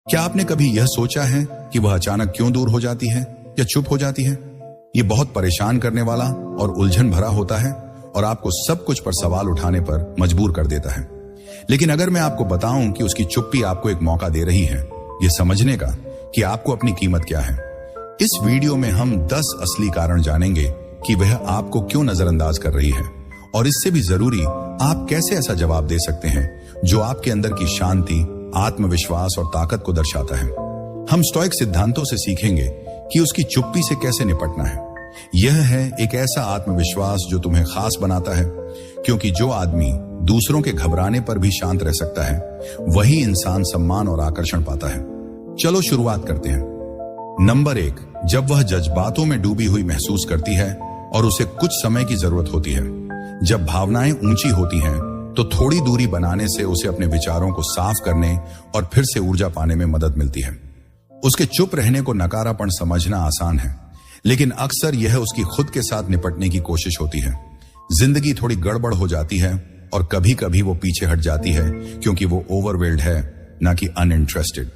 क्या आपने कभी यह सोचा है कि वह अचानक क्यों दूर हो जाती है या चुप हो जाती है? ये बहुत परेशान करने वाला और उलझन भरा होता है और आपको सब कुछ पर सवाल उठाने पर मजबूर कर देता है। लेकिन अगर मैं आपको बताऊं कि उसकी चुप्पी आपको एक मौका दे रही है ये समझने का कि आपको अपनी कीमत क्या है। इस वीडियो में हम 10 असली कारण जानेंगे कि वह आपको क्यों नजरअंदाज कर रही है, और इससे भी जरूरी आप कैसे ऐसा जवाब दे सकते हैं जो आपके अंदर की शांति, आत्मविश्वास और ताकत को दर्शाता है। हम स्टोइक सिद्धांतों से सीखेंगे कि उसकी चुप्पी से कैसे निपटना है। यह है एक ऐसा आत्मविश्वास जो तुम्हें खास बनाता है, क्योंकि जो आदमी दूसरों के घबराने पर भी शांत रह सकता है वही इंसान सम्मान और आकर्षण पाता है। चलो शुरुआत करते हैं। नंबर 1, जब वह जज्बातों में डूबी हुई महसूस करती है और उसे कुछ समय की जरूरत होती है। जब भावनाएं ऊंची होती हैं तो थोड़ी दूरी बनाने से उसे अपने विचारों को साफ करने और फिर से ऊर्जा पाने में मदद मिलती है। उसके चुप रहने को नकारापन समझना आसान है, लेकिन अक्सर यह उसकी खुद के साथ निपटने की कोशिश होती है। जिंदगी थोड़ी गड़बड़ हो जाती है और कभी कभी वो पीछे हट जाती है क्योंकि वो ओवरवेल्ड है, ना कि अनइंटरेस्टेड।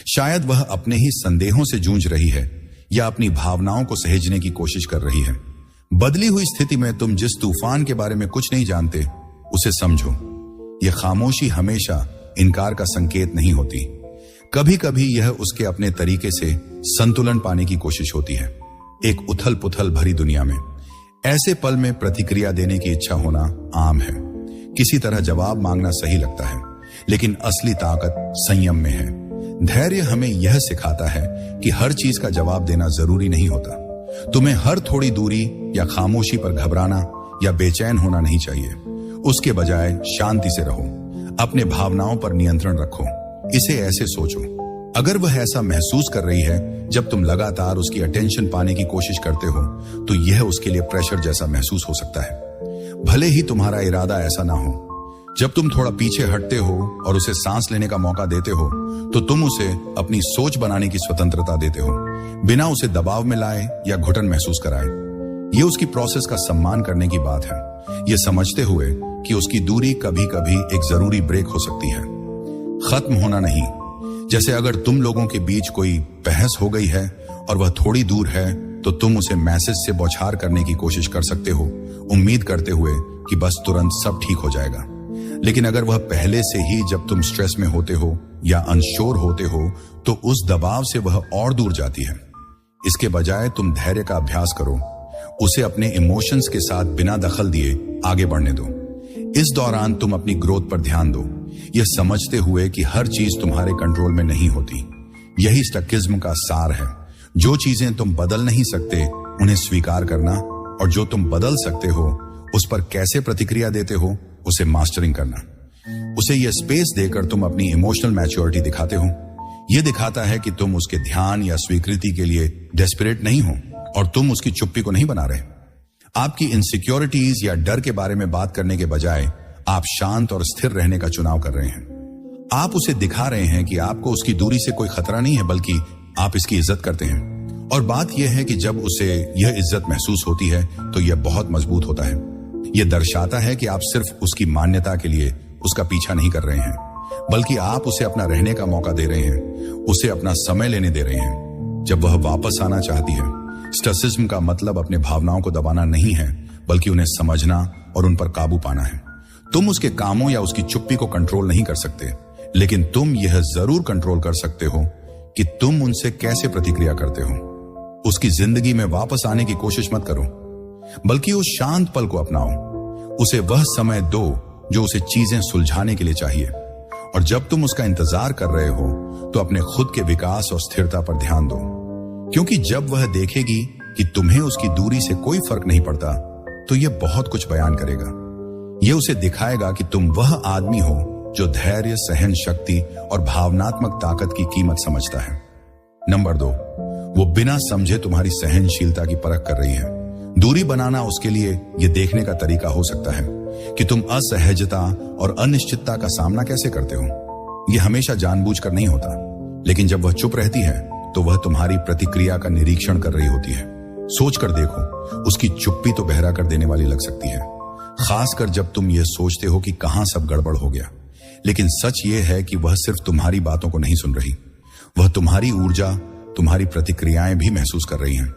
शायद वह अपने ही संदेहों से जूझ रही है या अपनी भावनाओं को सहेजने की कोशिश कर रही है। बदली हुई स्थिति में तुम जिस तूफान के बारे में कुछ नहीं जानते उसे समझो। यह खामोशी हमेशा इनकार का संकेत नहीं होती। कभी कभी यह उसके अपने तरीके से संतुलन पाने की कोशिश होती है। एक उथल पुथल भरी दुनिया में ऐसे पल में प्रतिक्रिया देने की इच्छा होना आम है। किसी तरह जवाब मांगना सही लगता है, लेकिन असली ताकत संयम में है। धैर्य हमें यह सिखाता है कि हर चीज का जवाब देना जरूरी नहीं होता। तुम्हें हर थोड़ी दूरी या खामोशी पर घबराना या बेचैन होना नहीं चाहिए। उसके बजाय शांति से रहो, अपने भावनाओं पर नियंत्रण रखो। इसे ऐसे सोचो, अगर वह ऐसा महसूस कर रही है जब तुम लगातार उसकी अटेंशन पाने की कोशिश करते हो तो यह उसके लिए प्रेशर जैसा महसूस हो सकता है, भले ही तुम्हारा इरादा ऐसा ना हो। जब तुम थोड़ा पीछे हटते हो और उसे सांस लेने का मौका देते हो तो तुम उसे अपनी सोच बनाने की स्वतंत्रता देते हो, बिना उसे दबाव में लाए या घुटन महसूस कराए। यह उसकी प्रोसेस का सम्मान करने की बात है, यह समझते हुए कि उसकी दूरी कभी कभी एक जरूरी ब्रेक हो सकती है, खत्म होना नहीं। जैसे अगर तुम लोगों के बीच कोई बहस हो गई है और वह थोड़ी दूर है तो तुम उसे मैसेज से बौछार करने की कोशिश कर सकते हो, उम्मीद करते हुए कि बस तुरंत सब ठीक हो जाएगा। लेकिन अगर वह पहले से ही जब तुम स्ट्रेस में होते हो या अनश्योर होते हो तो उस दबाव से वह और दूर जाती है। इसके बजाय तुम धैर्य का अभ्यास करो, उसे अपने इमोशंस के साथ बिना दखल दिए आगे बढ़ने दो। इस दौरान तुम अपनी ग्रोथ पर ध्यान दो, यह समझते हुए कि हर चीज तुम्हारे कंट्रोल में नहीं होती। यही स्टकिज्म का सार है। जो चीजें तुम बदल नहीं सकते उन्हें स्वीकार करना, और जो तुम बदल सकते हो उस पर कैसे प्रतिक्रिया देते हो उसे मास्टरिंग करना। उसे यह स्पेस देकर तुम अपनी इमोशनल मैच्योरिटी दिखाते हो। यह दिखाता है कि तुम उसके ध्यान या स्वीकृति के लिए डेस्परेट नहीं हो और तुम उसकी चुप्पी को नहीं बना रहे। आपकी इनसिक्योरिटीज या डर के बारे में बात करने के बजाय आप शांत और स्थिर रहने का चुनाव कर रहे हैं। आप उसे दिखा रहे हैं कि आपको उसकी दूरी से कोई खतरा नहीं है, बल्कि आप इसकी इज्जत करते हैं। और बात यह है कि जब उसे यह इज्जत महसूस होती है तो यह बहुत मजबूत होता है। यह दर्शाता है कि आप सिर्फ उसकी मान्यता के लिए उसका पीछा नहीं कर रहे हैं, बल्कि आप उसे अपना रहने का मौका दे रहे हैं, उसे अपना समय लेने दे रहे हैं जब वह वापस आना चाहती है। स्टसिज्म का मतलब अपने भावनाओं को दबाना नहीं है, बल्कि उन्हें समझना और उन पर काबू पाना है। तुम उसके कामों या उसकी चुप्पी को कंट्रोल नहीं कर सकते, लेकिन तुम यह जरूर कंट्रोल कर सकते हो कि तुम उनसे कैसे प्रतिक्रिया करते हो। उसकी जिंदगी में वापस आने की कोशिश मत करो, बल्कि उस शांत पल को अपनाओ। उसे वह समय दो जो उसे चीजें सुलझाने के लिए चाहिए। और जब तुम उसका इंतजार कर रहे हो तो अपने खुद के विकास और स्थिरता पर ध्यान दो, क्योंकि जब वह देखेगी कि तुम्हें उसकी दूरी से कोई फर्क नहीं पड़ता तो यह बहुत कुछ बयान करेगा। यह उसे दिखाएगा कि तुम वह आदमी हो जो धैर्य, सहन शक्ति और भावनात्मक ताकत की कीमत समझता है। नंबर 2, वो बिना समझे तुम्हारी सहनशीलता की परख कर रही है। दूरी बनाना उसके लिए यह देखने का तरीका हो सकता है कि तुम असहजता और अनिश्चितता का सामना कैसे करते हो। यह हमेशा जानबूझकर नहीं होता, लेकिन जब वह चुप रहती है तो वह तुम्हारी प्रतिक्रिया का निरीक्षण कर रही होती है। सोचकर देखो, उसकी चुप्पी तो बहरा कर देने वाली लग सकती है, खासकर जब तुम यह सोचते हो कि कहां सब गड़बड़ हो गया। लेकिन सच यह है कि वह सिर्फ तुम्हारी बातों को नहीं सुन रही, वह तुम्हारी ऊर्जा, तुम्हारी प्रतिक्रियाएं भी महसूस कर रही हैं।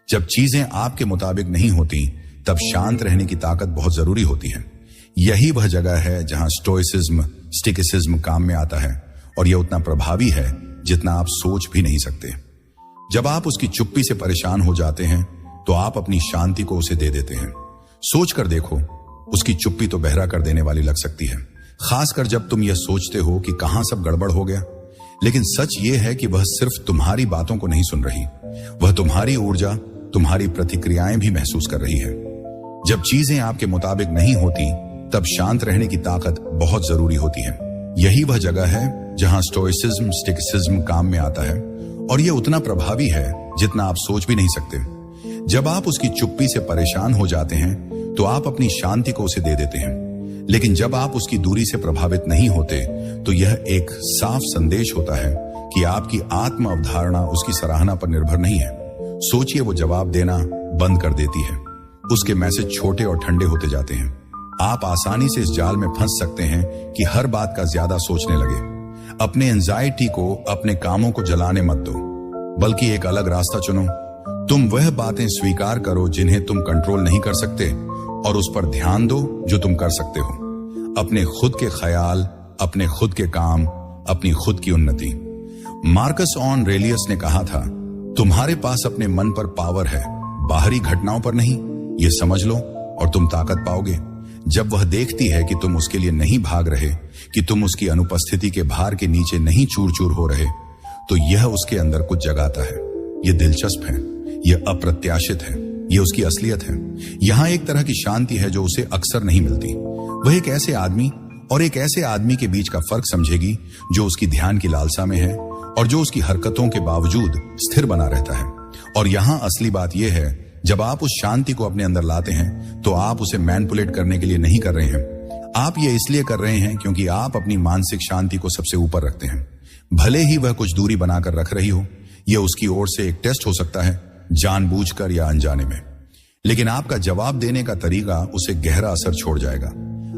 जब चीजें आपके मुताबिक नहीं होती, तब शांत रहने की ताकत बहुत जरूरी होती है। यही वह जगह है जहां स्टिकिसिज्म काम में आता है, और यह उतना प्रभावी है जितना आप सोच भी नहीं सकते। जब आप उसकी चुप्पी से परेशान हो जाते हैं, तो आप अपनी शांति को उसे दे देते हैं। सोच कर देखो, उसकी चुप्पी तो बहरा कर देने वाली लग सकती है, खासकर जब तुम यह सोचते हो कि कहां सब गड़बड़ हो गया। लेकिन सच यह है कि वह सिर्फ तुम्हारी बातों को नहीं सुन रही, वह तुम्हारी ऊर्जा, तुम्हारी प्रतिक्रियाएं भी महसूस कर रही है। जब चीजें आपके मुताबिक नहीं होती, तब शांत रहने की ताकत बहुत जरूरी होती है। यही वह जगह है जहां स्टिकिसिज्म काम में आता है, और यह उतना प्रभावी है जितना आप सोच भी नहीं सकते। जब आप उसकी चुप्पी से परेशान हो जाते हैं, तो आप अपनी शांति को उसे दे देते हैं। लेकिन जब आप उसकी दूरी से प्रभावित नहीं होते, तो यह एक साफ संदेश होता है कि आपकी आत्म अवधारणा उसकी सराहना पर निर्भर नहीं है। सोचिए, वो जवाब देना बंद कर देती है, उसके मैसेज छोटे और ठंडे होते जाते हैं। आप आसानी से इस जाल में फंस सकते हैं कि हर बात का ज्यादा सोचने लगे। अपने एंजाइटी को, अपने कामों को जलाने मत दो, बल्कि एक अलग रास्ता चुनो। तुम वह बातें स्वीकार करो जिन्हें तुम कंट्रोल नहीं कर सकते, और उस पर ध्यान दो जो तुम कर सकते हो। अपने खुद के ख्याल, अपने खुद के काम, अपनी खुद की उन्नति। मार्कस ऑरेलियस ने कहा था, तुम्हारे पास अपने मन पर पावर है, बाहरी घटनाओं पर नहीं। ये समझ लो और तुम ताकत पाओगे। जब वह देखती है कि तुम उसके लिए नहीं भाग रहे, कि तुम उसकी अनुपस्थिति के भार के नीचे नहीं चूर चूर हो रहे, तो यह उसके अंदर कुछ जगाता है। यह दिलचस्प है, यह अप्रत्याशित है, यह उसकी असलियत है। यहां एक तरह की शांति है जो उसे अक्सर नहीं मिलती। वह एक ऐसे आदमी और एक ऐसे आदमी के बीच का फर्क समझेगी जो उसकी ध्यान की लालसा में है और जो उसकी हरकतों के बावजूद स्थिर बना रहता है। और यहां असली बात यह है, जब आप उस शांति को अपने अंदर लाते हैं, तो आप उसे मैनिपुलेट करने के लिए नहीं कर रहे हैं। आप ये इसलिए कर रहे हैं क्योंकि आप अपनी मानसिक शांति को सबसे ऊपर रखते हैं। भले ही वह कुछ दूरी बनाकर रख रही हो, यह उसकी ओर से एक टेस्ट हो सकता है, जानबूझकर या अनजाने में। लेकिन आपका जवाब देने का तरीका उसे गहरा असर छोड़ जाएगा।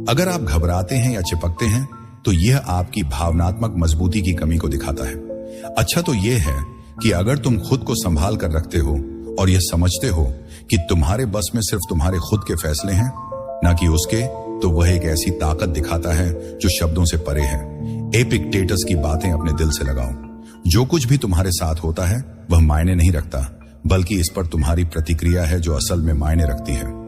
अगर आप घबराते हैं या चिपकते हैं, तो यह आपकी भावनात्मक मजबूती की कमी को दिखाता है। अच्छा तो यह है कि अगर तुम खुद को संभाल कर रखते हो और यह समझते हो कि तुम्हारे बस में सिर्फ तुम्हारे खुद के फैसले हैं, ना कि उसके, तो वह एक ऐसी ताकत दिखाता है जो शब्दों से परे है। एपिक्टेटस की बातें अपने दिल से लगाओ। जो कुछ भी तुम्हारे साथ होता है वह मायने नहीं रखता, बल्कि इस पर तुम्हारी प्रतिक्रिया है जो असल में मायने रखती है।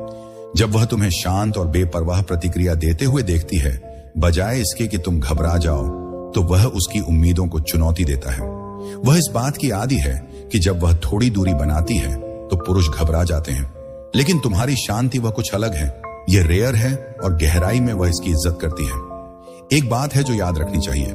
जब वह तुम्हें शांत और बेपरवाह प्रतिक्रिया देते हुए देखती है, बजाय इसके कि तुम घबरा जाओ, तो वह उसकी उम्मीदों को चुनौती देता है। वह इस बात की आदी है कि जब वह थोड़ी दूरी बनाती है तो पुरुष घबरा जाते हैं। लेकिन तुम्हारी शांति वह कुछ अलग है। यह रेयर है और गहराई में वह इसकी इज्जत करती है। एक बात है जो याद रखनी चाहिए,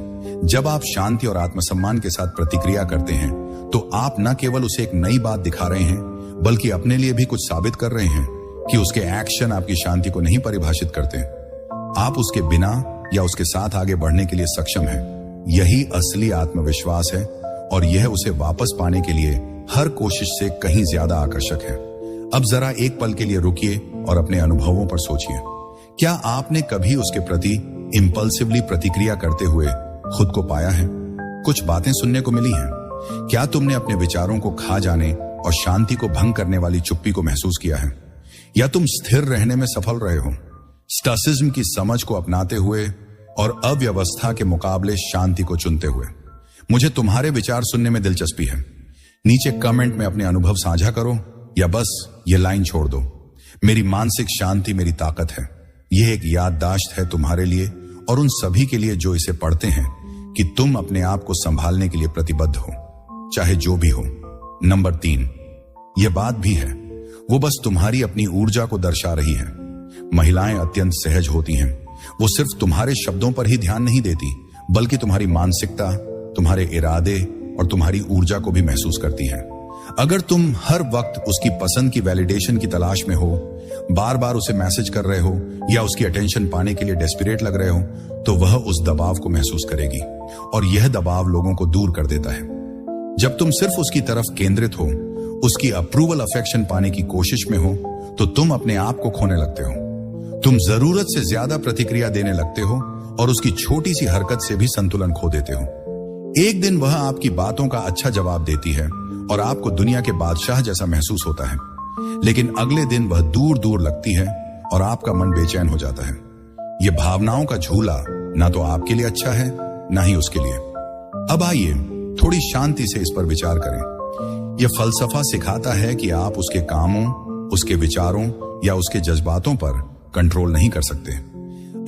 जब आप शांति और आत्मसम्मान के साथ प्रतिक्रिया करते हैं, तो आप न केवल उसे एक नई बात दिखा रहे हैं, बल्कि अपने लिए भी कुछ साबित कर रहे हैं कि उसके एक्शन आपकी शांति को नहीं परिभाषित करते। आप उसके बिना या उसके साथ आगे बढ़ने के लिए सक्षम हैं। यही असली आत्मविश्वास है, और यह उसे वापस पाने के लिए हर कोशिश से कहीं ज्यादा आकर्षक है। अब जरा एक पल के लिए रुकिए और अपने अनुभवों पर सोचिए। क्या आपने कभी उसके प्रति इंपल्सिवली प्रतिक्रिया करते हुए खुद को पाया है? कुछ बातें सुनने को मिली हैं। क्या तुमने अपने विचारों को खा जाने और शांति को भंग करने वाली चुप्पी को महसूस किया है? या तुम स्थिर रहने में सफल रहे हो, स्टासिज्म की समझ को अपनाते हुए और अव्यवस्था के मुकाबले शांति को चुनते हुए? मुझे तुम्हारे विचार सुनने में दिलचस्पी है। नीचे कमेंट में अपने अनुभव साझा करो, या बस ये लाइन छोड़ दो, मेरी मानसिक शांति मेरी ताकत है। यह एक याददाश्त है तुम्हारे लिए और उन सभी के लिए जो इसे पढ़ते हैं, कि तुम अपने आप को संभालने के लिए प्रतिबद्ध हो, चाहे जो भी हो। नंबर 3, यह बात भी है, वो बस तुम्हारी अपनी ऊर्जा को दर्शा रही है। महिलाएं अत्यंत सहज होती हैं। वो सिर्फ तुम्हारे शब्दों पर ही ध्यान नहीं देती, बल्कि तुम्हारी मानसिकता, तुम्हारे इरादे और तुम्हारी ऊर्जा को भी महसूस करती हैं। अगर तुम हर वक्त उसकी पसंद की वैलिडेशन की तलाश में हो, बार बार उसे मैसेज कर रहे हो या उसकी अटेंशन पाने के लिए डेस्परेट लग रहे हो, तो वह उस दबाव को महसूस करेगी, और यह दबाव लोगों को दूर कर देता है। जब तुम सिर्फ उसकी तरफ केंद्रित हो, उसकी अप्रूवल अफेक्शन पाने की कोशिश में हो, तो तुम अपने आप को खोने लगते हो। तुम जरूरत से ज्यादा प्रतिक्रिया देने लगते हो और उसकी छोटी सी हरकत से भी संतुलन खो देते हो। एक दिन वह आपकी बातों का अच्छा जवाब देती है और आपको दुनिया के बादशाह जैसा महसूस होता है, लेकिन अगले दिन वह दूर दूर लगती है और आपका मन बेचैन हो जाता है। यह भावनाओं का झूला ना तो आपके लिए अच्छा है ना ही उसके लिए। अब आइए थोड़ी शांति से इस पर विचार करें। यह फलसफा सिखाता है कि आप उसके कामों, उसके विचारों या उसके जज्बातों पर कंट्रोल नहीं कर सकते।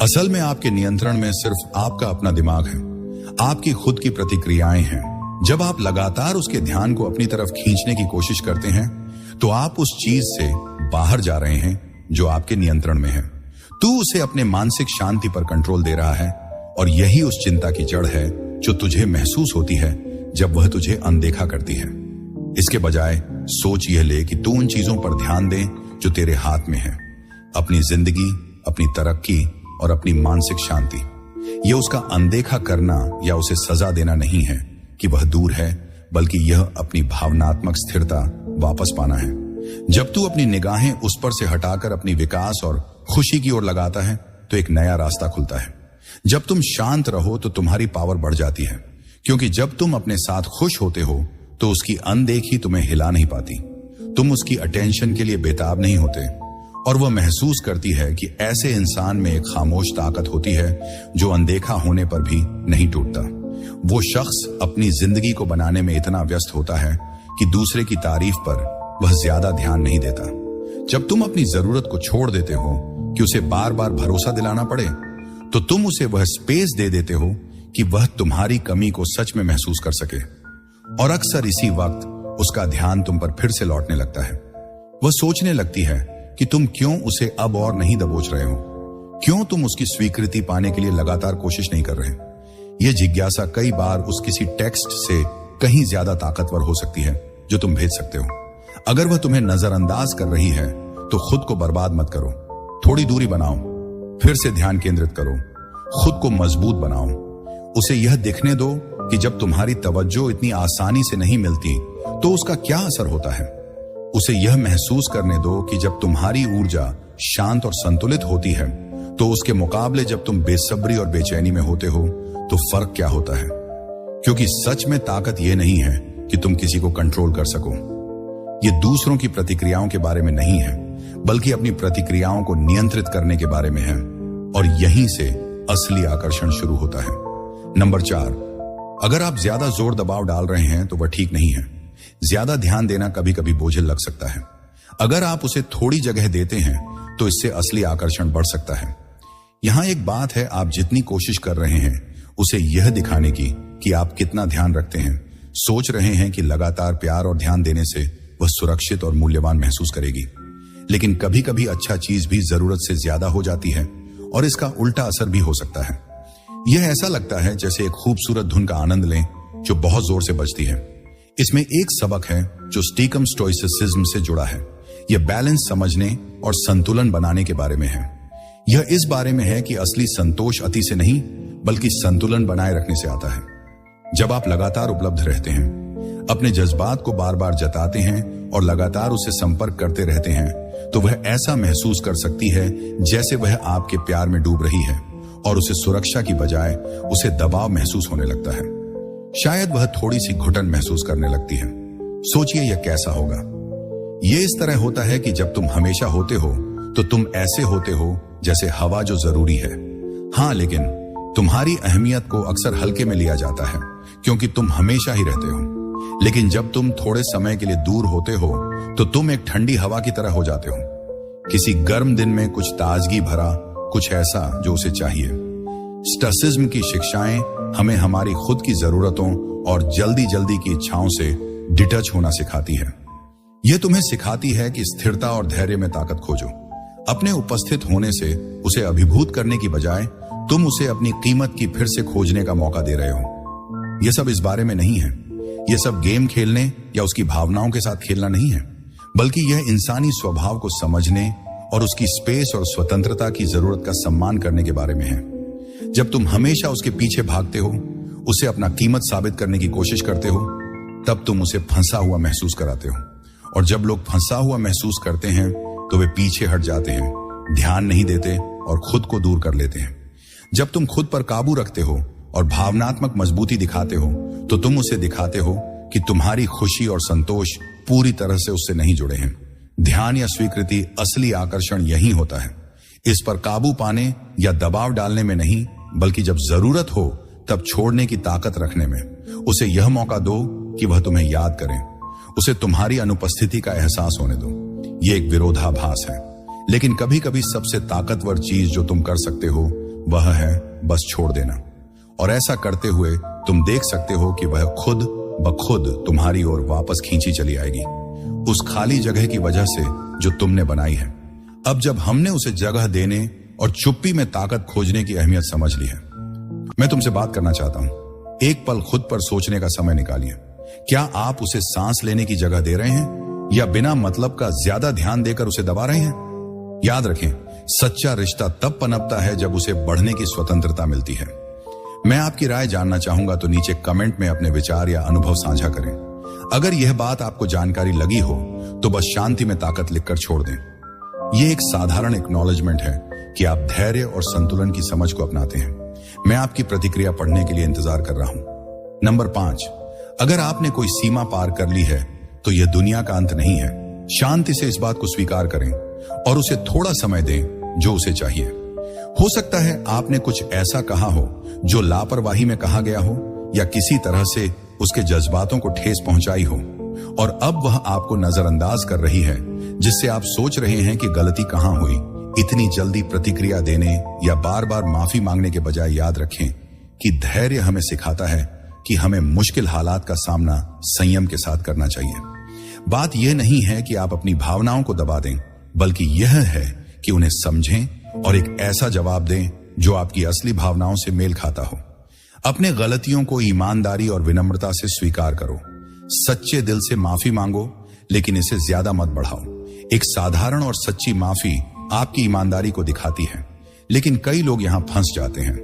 असल में आपके नियंत्रण में सिर्फ आपका अपना दिमाग है, आपकी खुद की प्रतिक्रियाएं हैं। जब आप लगातार उसके ध्यान को अपनी तरफ खींचने की कोशिश करते हैं तो आप उस चीज से बाहर जा रहे हैं जो आपके नियंत्रण में है। तू उसे अपने मानसिक शांति पर कंट्रोल दे रहा है और यही उस चिंता की जड़ है जो तुझे महसूस होती है जब वह तुझे अनदेखा करती है। इसके बजाय सोच यह ले कि तू उन चीजों पर ध्यान दे जो तेरे हाथ में है, अपनी जिंदगी, अपनी तरक्की और अपनी मानसिक शांति। यह उसका अनदेखा करना या उसे सजा देना नहीं है कि वह दूर है, बल्कि यह अपनी भावनात्मक स्थिरता वापस पाना है। जब तू अपनी निगाहें उस पर से हटाकर अपनी विकास और खुशी की ओर लगाता है तो एक नया रास्ता खुलता है। जब तुम शांत रहो तो तुम्हारी पावर बढ़ जाती है, क्योंकि जब तुम अपने साथ खुश होते हो तो उसकी अनदेखी तुम्हें हिला नहीं पाती। तुम उसकी अटेंशन के लिए बेताब नहीं होते और वह महसूस करती है कि ऐसे इंसान में एक खामोश ताकत होती है जो अनदेखा होने पर भी नहीं टूटता। वो शख्स अपनी जिंदगी को बनाने में इतना व्यस्त होता है कि दूसरे की तारीफ पर वह ज्यादा ध्यान नहीं देता। जब तुम अपनी जरूरत को छोड़ देते हो कि उसे बार बार भरोसा दिलाना पड़े, तो तुम उसे वह स्पेस दे देते हो कि वह तुम्हारी कमी को सच में महसूस कर सके। और अक्सर इसी वक्त उसका ध्यान तुम पर फिर से लौटने लगता है। वह सोचने लगती है कि तुम क्यों उसे अब और नहीं दबोच रहे हो, क्यों तुम उसकी स्वीकृति पाने के लिए लगातार कोशिश नहीं कर रहे। यह जिज्ञासा कई बार उस किसी टेक्स्ट से कहीं ज्यादा ताकतवर हो सकती है जो तुम भेज सकते हो। अगर वह तुम्हें नजरअंदाज कर रही है तो खुद को बर्बाद मत करो, थोड़ी दूरी बनाओ, फिर से ध्यान केंद्रित करो, खुद को मजबूत बनाओ। उसे यह दिखने दो कि जब तुम्हारी तवज्जो इतनी आसानी से नहीं मिलती तो उसका क्या असर होता है। उसे यह महसूस करने दो कि जब तुम्हारी ऊर्जा शांत और संतुलित होती है तो उसके मुकाबले जब तुम बेसब्री और बेचैनी में होते हो तो फर्क क्या होता है। क्योंकि सच में ताकत यह नहीं है कि तुम किसी को कंट्रोल कर सको। यह दूसरों की प्रतिक्रियाओं के बारे में नहीं है, बल्कि अपनी प्रतिक्रियाओं को नियंत्रित करने के बारे में है। और यहीं से असली आकर्षण शुरू होता है। नंबर 4, अगर आप ज्यादा जोर दबाव डाल रहे हैं तो वह ठीक नहीं है। ज्यादा ध्यान देना कभी कभी बोझिल लग सकता है। अगर आप उसे थोड़ी जगह देते हैं तो इससे असली आकर्षण बढ़ सकता है। यहां एक बात है, आप जितनी कोशिश कर रहे हैं उसे यह दिखाने की कि आप कितना ध्यान रखते हैं, सोच रहे हैं कि लगातार प्यार और ध्यान देने से वह सुरक्षित और मूल्यवान महसूस करेगी। लेकिन कभी कभी अच्छा चीज भी जरूरत से ज्यादा हो जाती है और इसका उल्टा असर भी हो सकता है। यह ऐसा लगता है जैसे एक खूबसूरत धुन का आनंद लें जो बहुत जोर से बजती है। इसमें एक सबक है जो स्टीकम स्टोइसिज्म से जुड़ा है। यह बैलेंस समझने और संतुलन बनाने के बारे में है। यह इस बारे में है कि असली संतोष अति से नहीं, बल्कि संतुलन बनाए रखने से आता है। जब आप लगातार उपलब्ध रहते हैं, अपने जज्बात को बार बार जताते हैं और लगातार उससे संपर्क करते रहते हैं, तो वह ऐसा महसूस कर सकती है जैसे वह आपके प्यार में डूब रही है और उसे सुरक्षा की बजाय उसे दबाव महसूस होने लगता है। शायद वह थोड़ी सी घुटन महसूस करने लगती है। सोचिए यह कैसा होगा। यह इस तरह होता है कि जब तुम हमेशा होते हो तो तुम ऐसे होते हो जैसे हवा जो जरूरी है। हाँ, लेकिन तुम्हारी अहमियत को अक्सर हल्के में लिया जाता है क्योंकि तुम हमेशा ही रहते हो। लेकिन जब तुम थोड़े समय के लिए दूर होते हो तो तुम एक ठंडी हवा की तरह हो जाते हो। किसी गर्म दिन में कुछ ताजगी भरा, कुछ ऐसा जो उसे चाहिए। स्टोइसिज्म की शिक्षाएं हमें हमारी खुद की जरूरतों और जल्दी जल्दी की इच्छाओं से डिटच होना सिखाती है। यह तुम्हें सिखाती है कि स्थिरता और धैर्य में ताकत खोजो। अपने उपस्थित होने से उसे अभिभूत करने की बजाय तुम उसे अपनी कीमत की फिर से खोजने का मौका दे रहे हो। यह सब इस बारे में नहीं है। यह सब गेम खेलने या उसकी भावनाओं के साथ खेलना नहीं है, बल्कि यह इंसानी स्वभाव को समझने और उसकी स्पेस और स्वतंत्रता की जरूरत का सम्मान करने के बारे में है। जब तुम हमेशा उसके पीछे भागते हो, उसे अपना कीमत साबित करने की कोशिश करते हो, तब तुम उसे फंसा हुआ महसूस कराते हो। और जब लोग फंसा हुआ महसूस करते हैं तो वे पीछे हट जाते हैं, ध्यान नहीं देते और खुद को दूर कर लेते हैं। जब तुम खुद पर काबू रखते हो और भावनात्मक मजबूती दिखाते हो तो तुम उसे दिखाते हो कि तुम्हारी खुशी और संतोष पूरी तरह से उससे नहीं जुड़े हैं। ध्यान या स्वीकृति असली आकर्षण यही होता है। इस पर काबू पाने या दबाव डालने में नहीं, बल्कि जब जरूरत हो तब छोड़ने की ताकत रखने में। उसे यह मौका दो कि वह तुम्हें याद करे, उसे तुम्हारी अनुपस्थिति का एहसास होने दो। यह एक विरोधाभास है, लेकिन कभी कभी सबसे ताकतवर चीज जो तुम कर सकते हो वह है बस छोड़ देना। और ऐसा करते हुए तुम देख सकते हो कि वह खुद ब खुद तुम्हारी ओर वापस खींची चली आएगी, उस खाली जगह की वजह से जो तुमने बनाई है। अब जब हमने उसे जगह देने और चुप्पी में ताकत खोजने की अहमियत समझ ली है, मैं तुमसे बात करना चाहता हूं। एक पल खुद पर सोचने का समय निकालिए। क्या आप उसे सांस लेने की जगह दे रहे हैं या बिना मतलब का ज्यादा ध्यान देकर उसे दबा रहे हैं? याद रखें, सच्चा रिश्ता तब पनपता है जब उसे बढ़ने की स्वतंत्रता मिलती है। मैं आपकी राय जानना चाहूंगा, तो नीचे कमेंट में अपने विचार या अनुभव साझा करें। अगर यह बात आपको जानकारी लगी हो तो बस शांति में ताकत लिखकर छोड़ दें। यह एक साधारण एक्नॉलेजमेंट है कि आप धैर्य और संतुलन की समझ को अपनाते हैं। मैं आपकी प्रतिक्रिया पढ़ने के लिए इंतजार कर रहा हूं। नंबर 5, अगर आपने कोई सीमा पार कर ली है तो यह दुनिया का अंत नहीं है। शांति से इस बात को स्वीकार करें और उसे थोड़ा समय दें जो उसे चाहिए। हो सकता है आपने कुछ ऐसा कहा हो जो लापरवाही में कहा गया हो या किसी तरह से उसके जज्बातों को ठेस पहुंचाई हो, और अब वह आपको नजरअंदाज कर रही है, जिससे आप सोच रहे हैं कि गलती कहां हुई। इतनी जल्दी प्रतिक्रिया देने या बार बार माफी मांगने के बजाय याद रखें कि धैर्य हमें सिखाता है कि हमें मुश्किल हालात का सामना संयम के साथ करना चाहिए। बात यह नहीं है कि आप अपनी भावनाओं को दबा दें, बल्कि यह है कि उन्हें समझें और एक ऐसा जवाब दें जो आपकी असली भावनाओं से मेल खाता हो। अपने गलतियों को ईमानदारी और विनम्रता से स्वीकार करो। सच्चे दिल से माफी मांगो, लेकिन इसे ज्यादा मत बढ़ाओ। एक साधारण और सच्ची माफी आपकी ईमानदारी को दिखाती है, लेकिन कई लोग यहां फंस जाते हैं।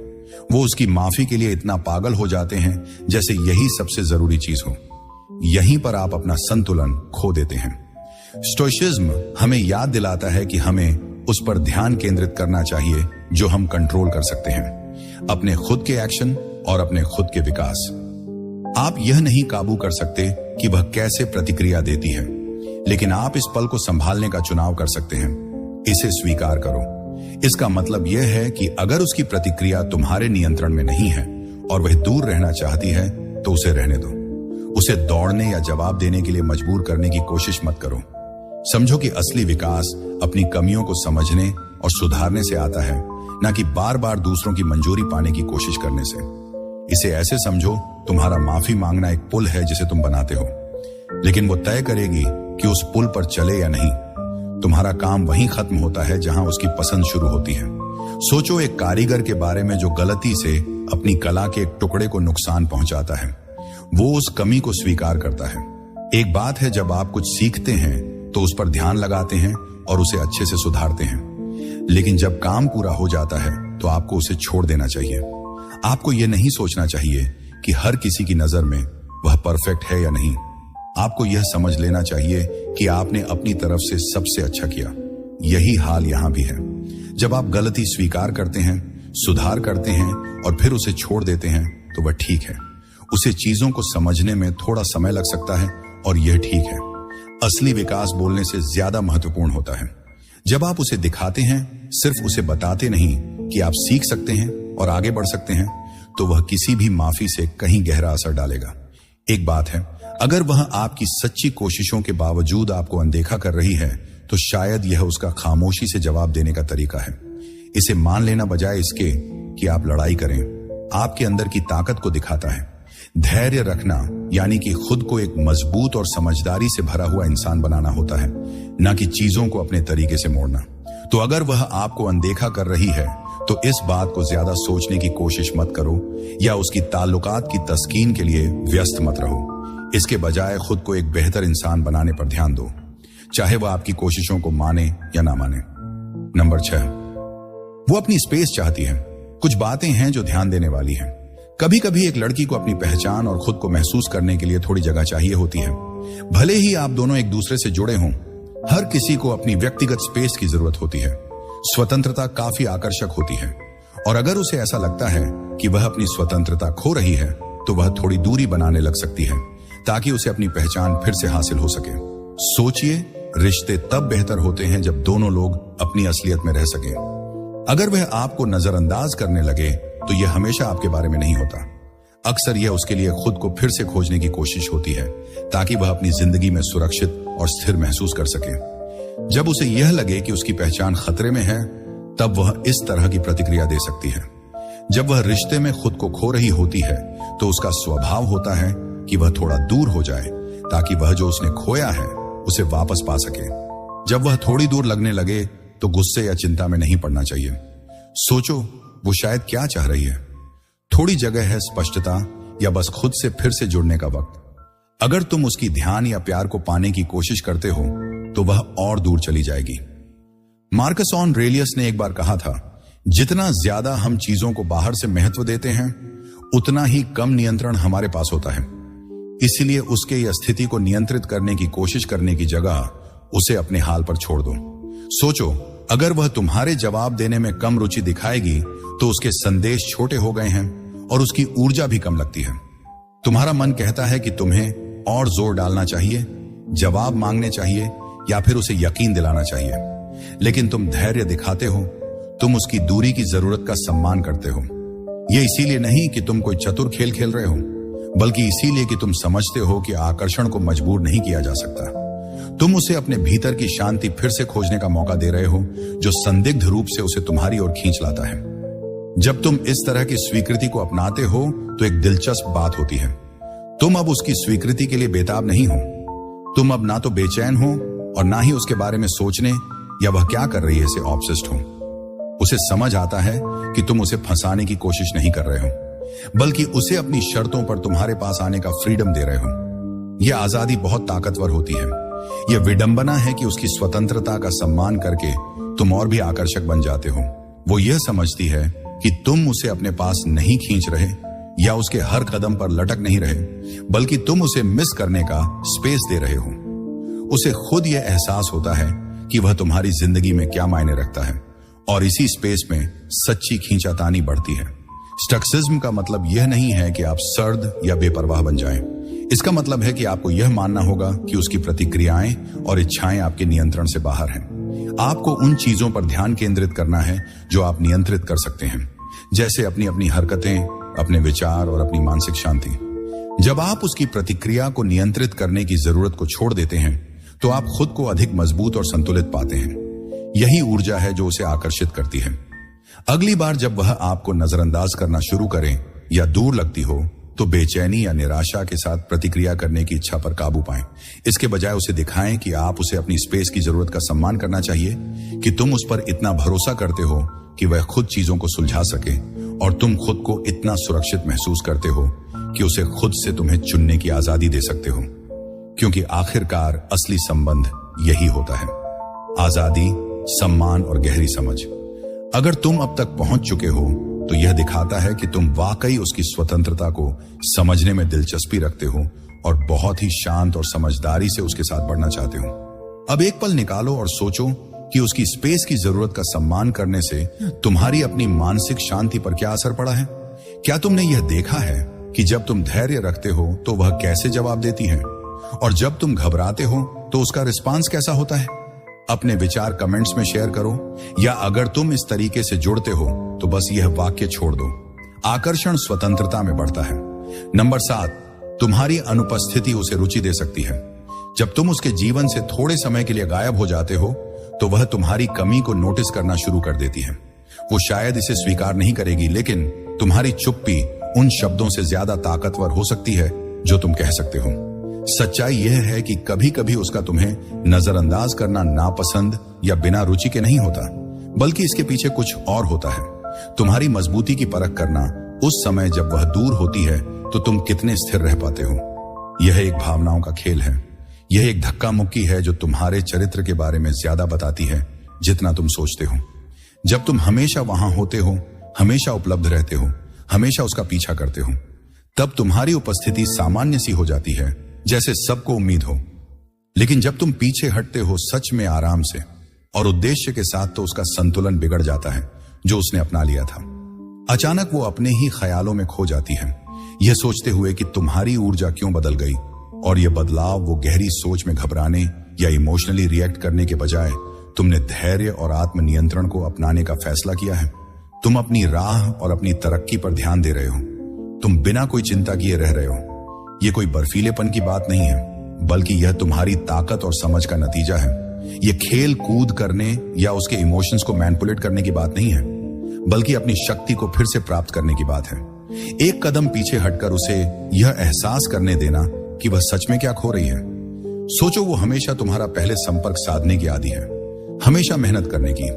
वो उसकी माफी के लिए इतना पागल हो जाते हैं जैसे यही सबसे जरूरी चीज हो। यहीं पर आप अपना संतुलन खो देते हैं। स्टोइसिज्म हमें याद दिलाता है कि हमें उस पर ध्यान केंद्रित करना चाहिए जो हम कंट्रोल कर सकते हैं, अपने खुद के एक्शन और अपने खुद के विकास। आप यह नहीं काबू कर सकते कि वह कैसे प्रतिक्रिया देती है, लेकिन आप इस पल को संभालने का चुनाव कर सकते हैं। इसे स्वीकार करो। इसका मतलब यह है कि अगर उसकी प्रतिक्रिया तुम्हारे नियंत्रण में नहीं है और वह दूर रहना चाहती है तो उसे रहने दो। उसे दौड़ने या जवाब देने के लिए मजबूर करने की कोशिश मत करो। समझो कि असली विकास अपनी कमियों को समझने और सुधारने से आता है, न कि बार बार दूसरों की मंजूरी पाने की कोशिश करने से। इसे ऐसे समझो, तुम्हारा माफी मांगना एक पुल है जिसे तुम बनाते हो, लेकिन वो तय करेगी कि उस पुल पर चले या नहीं। तुम्हारा काम वहीं खत्म होता है जहां उसकी पसंद शुरू होती है। सोचो एक कारीगर के बारे में जो गलती से अपनी कला के एक टुकड़े को नुकसान पहुंचाता है। वो उस कमी को स्वीकार करता है। एक बात है जब आप कुछ सीखते हैं तो उस पर ध्यान लगाते हैं और उसे अच्छे से सुधारते हैं, लेकिन जब काम पूरा हो जाता है तो आपको उसे छोड़ देना चाहिए। आपको यह नहीं सोचना चाहिए कि हर किसी की नजर में वह परफेक्ट है या नहीं। आपको यह समझ लेना चाहिए कि आपने अपनी तरफ से सबसे अच्छा किया। यही हाल यहां भी है। जब आप गलती स्वीकार करते हैं, सुधार करते हैं और फिर उसे छोड़ देते हैं तो वह ठीक है। उसे चीजों को समझने में थोड़ा समय लग सकता है और यह ठीक है। असली विकास बोलने से ज्यादा महत्वपूर्ण होता है। जब आप उसे दिखाते हैं, सिर्फ उसे बताते नहीं कि आप सीख सकते हैं और आगे बढ़ सकते हैं, तो वह किसी भी माफी से कहीं गहरा असर डालेगा। एक बात है, अगर वह आपकी सच्ची कोशिशों के बावजूद आपको अनदेखा कर रही है तो शायद यह उसका खामोशी से जवाब देने का तरीका है। इसे मान लेना बजाय इसके कि आप लड़ाई करें, आपके अंदर की ताकत को दिखाता है। धैर्य रखना यानी कि खुद को एक मजबूत और समझदारी से भरा हुआ इंसान बनाना होता है, न कि चीजों को अपने तरीके से मोड़ना। तो अगर वह आपको अनदेखा कर रही है तो इस बात को ज्यादा सोचने की कोशिश मत करो या उसकी ताल्लुकात की तस्कीन के लिए व्यस्त मत रहो। इसके बजाय खुद को एक बेहतर इंसान बनाने पर ध्यान दो, चाहे वह आपकी कोशिशों को माने या ना माने। नंबर 6, वो अपनी स्पेस चाहती है। कुछ बातें हैं जो ध्यान देने वाली हैं। कभी कभी एक लड़की को अपनी पहचान और खुद को महसूस करने के लिए थोड़ी जगह चाहिए होती है। भले ही आप दोनों एक दूसरे से जुड़े हों, हर किसी को अपनी व्यक्तिगत स्पेस की जरूरत होती है। स्वतंत्रता काफी आकर्षक होती है और अगर उसे ऐसा लगता है कि वह अपनी स्वतंत्रता खो रही है तो वह थोड़ी दूरी बनाने लग सकती है ताकि उसे अपनी पहचान फिर से हासिल हो सके। सोचिए, रिश्ते तब बेहतर होते हैं जब दोनों लोग अपनी असलियत में रह सकें। अगर वह आपको नजरअंदाज करने लगे तो यह हमेशा आपके बारे में नहीं होता। अक्सर यह उसके लिए खुद को फिर से खोजने की कोशिश होती है ताकि वह अपनी जिंदगी में सुरक्षित और स्थिर महसूस कर सके। जब उसे यह लगे कि उसकी पहचान खतरे में है, तब वह इस तरह की प्रतिक्रिया दे सकती है। जब वह रिश्ते में खुद को खो रही होती है तो उसका स्वभाव होता है कि वह थोड़ा दूर हो जाए ताकि वह जो उसने खोया है उसे वापस पा सके। जब वह थोड़ी दूर लगने लगे तो गुस्से या चिंता में नहीं पड़ना चाहिए। सोचो, वो शायद क्या चाह रही है। थोड़ी जगह है स्पष्टता या बस खुद से फिर से जुड़ने का वक्त। अगर तुम उसकी ध्यान या प्यार को पाने की कोशिश करते हो तो वह और दूर चली जाएगी। मार्कस ऑरेलियस ने एक बार कहा था, जितना ज्यादा हम चीजों को बाहर से महत्व देते हैं उतना ही कम नियंत्रण हमारे पास होता है। इसलिए उसके या स्थिति को नियंत्रित करने की कोशिश करने की जगह उसे अपने हाल पर छोड़ दो। सोचो, अगर वह तुम्हारे जवाब देने में कम रुचि दिखाएगी तो उसके संदेश छोटे हो गए हैं और उसकी ऊर्जा भी कम लगती है। तुम्हारा मन कहता है कि तुम्हें और जोर डालना चाहिए, जवाब मांगने चाहिए या फिर उसे यकीन दिलाना चाहिए, लेकिन तुम धैर्य दिखाते हो। तुम उसकी दूरी की जरूरत का सम्मान करते हो। यह इसीलिए नहीं कि तुम कोई चतुर खेल खेल रहे हो, बल्कि इसीलिए कि तुम समझते हो कि आकर्षण को मजबूर नहीं किया जा सकता। तुम उसे अपने भीतर की शांति फिर से खोजने का मौका दे रहे हो, जो संदिग्ध रूप से उसे तुम्हारी ओर खींच लाता है। जब तुम इस तरह की स्वीकृति को अपनाते हो तो एक दिलचस्प बात होती है। तुम अब उसकी स्वीकृति के लिए बेताब नहीं हो। तुम अब ना तो बेचैन हो और ना ही उसके बारे में सोचने या वह क्या कर रही है से ऑब्सेस्ड हो। उसे समझ आता है कि तुम उसे फंसाने की कोशिश नहीं कर रहे हो, बल्कि उसे अपनी शर्तों पर तुम्हारे पास आने का फ्रीडम दे रहे हो। यह आजादी बहुत ताकतवर होती है। यह विडंबना है कि उसकी स्वतंत्रता का सम्मान करके तुम और भी आकर्षक बन जाते हो। वो यह समझती है कि तुम उसे अपने पास नहीं खींच रहे या उसके हर कदम पर लटक नहीं रहे, बल्कि तुम उसे मिस करने का स्पेस दे रहे हो। उसे खुद यह एहसास होता है कि वह तुम्हारी जिंदगी में क्या मायने रखता है और इसी स्पेस में सच्ची खींचातानी बढ़ती है। स्टक्सिज्म का मतलब यह नहीं है कि आप सर्द या बेपरवाह बन जाएं। इसका मतलब है कि आपको यह मानना होगा कि उसकी प्रतिक्रियाएं और इच्छाएं आपके नियंत्रण से बाहर हैं। आपको उन चीजों पर ध्यान केंद्रित करना है जो आप नियंत्रित कर सकते हैं, जैसे अपनी अपनी हरकतें, अपने विचार और अपनी मानसिक शांति। जब आप उसकी प्रतिक्रिया को नियंत्रित करने की जरूरत को छोड़ देते हैं तो आप खुद को अधिक मजबूत और संतुलित पाते हैं। यही ऊर्जा है जो उसे आकर्षित करती है। अगली बार जब वह आपको नजरअंदाज करना शुरू करे या दूर लगती हो तो बेचैनी या निराशा के साथ प्रतिक्रिया करने की इच्छा पर काबू पाएं। इसके बजाय उसे दिखाएं कि आप उसे अपनी स्पेस की जरूरत का सम्मान करना चाहिए, कि तुम उस पर इतना भरोसा करते हो कि वह खुद चीजों को सुलझा सके, और तुम खुद को इतना सुरक्षित महसूस करते हो कि उसे खुद से तुम्हें चुनने की आजादी दे सकते हो। क्योंकि आखिरकार असली संबंध यही होता है, आजादी, सम्मान और गहरी समझ। अगर तुम अब तक पहुंच चुके हो तो यह दिखाता है कि तुम वाकई उसकी स्वतंत्रता को समझने में दिलचस्पी रखते हो और बहुत ही शांत और समझदारी से उसके साथ बढ़ना चाहते हो। अब एक पल निकालो और सोचो कि उसकी स्पेस की जरूरत का सम्मान करने से तुम्हारी अपनी मानसिक शांति पर क्या असर पड़ा है। क्या तुमने यह देखा है कि जब तुम धैर्य रखते हो तो वह कैसे जवाब देती है, और जब तुम घबराते हो तो उसका रिस्पांस कैसा होता है? अपने विचार कमेंट्स में शेयर करो, या अगर तुम इस तरीके से जुड़ते हो तो बस यह वाक्य छोड़ दो, आकर्षण स्वतंत्रता में बढ़ता है। नंबर 7, तुम्हारी अनुपस्थिति उसे रुचि दे सकती है। जब तुम उसके जीवन से थोड़े समय के लिए गायब हो जाते हो तो वह तुम्हारी कमी को नोटिस करना शुरू कर देती है। वो शायद इसे स्वीकार नहीं करेगी, लेकिन तुम्हारी चुप्पी उन शब्दों से ज्यादा ताकतवर हो सकती है जो तुम कह सकते हो। सच्चाई यह है कि कभी कभी उसका तुम्हें नजरअंदाज करना नापसंद या बिना रुचि के नहीं होता, बल्कि इसके पीछे कुछ और होता है। तुम्हारी मजबूती की परख करना उस समय जब वह दूर होती है तो तुम कितने स्थिर रह पाते हो। यह एक भावनाओं का खेल है। यह एक धक्का मुक्की है जो तुम्हारे चरित्र के बारे में ज्यादा बताती है जितना तुम सोचते हो। जब तुम हमेशा वहां होते हो, हमेशा उपलब्ध रहते हो, हमेशा उसका पीछा करते हो, तब तुम्हारी उपस्थिति सामान्य सी हो जाती है, जैसे सबको उम्मीद हो। लेकिन जब तुम पीछे हटते हो सच में आराम से और उद्देश्य के साथ, तो उसका संतुलन बिगड़ जाता है जो उसने अपना लिया था। अचानक वो अपने ही ख्यालों में खो जाती है, यह सोचते हुए कि तुम्हारी ऊर्जा क्यों बदल गई। और यह बदलाव वो गहरी सोच में घबराने या इमोशनली रिएक्ट करने के बजाय तुमने धैर्य और आत्मनियंत्रण को अपनाने का फैसला किया है। तुम अपनी राह और अपनी तरक्की पर ध्यान दे रहे हो। तुम बिना कोई चिंता किए रह रहे हो। यह कोई बर्फीलेपन की बात नहीं है, बल्कि यह तुम्हारी ताकत और समझ का नतीजा है। यह खेल कूद करने या उसके इमोशंस को मैनिपुलेट करने की बात नहीं है, बल्कि अपनी शक्ति को फिर से प्राप्त करने की बात है। एक कदम पीछे हटकर उसे यह एहसास करने देना कि वह सच में क्या खो रही है। सोचो, वो हमेशा तुम्हारा पहले संपर्क साधने की आदी है, हमेशा मेहनत करने की।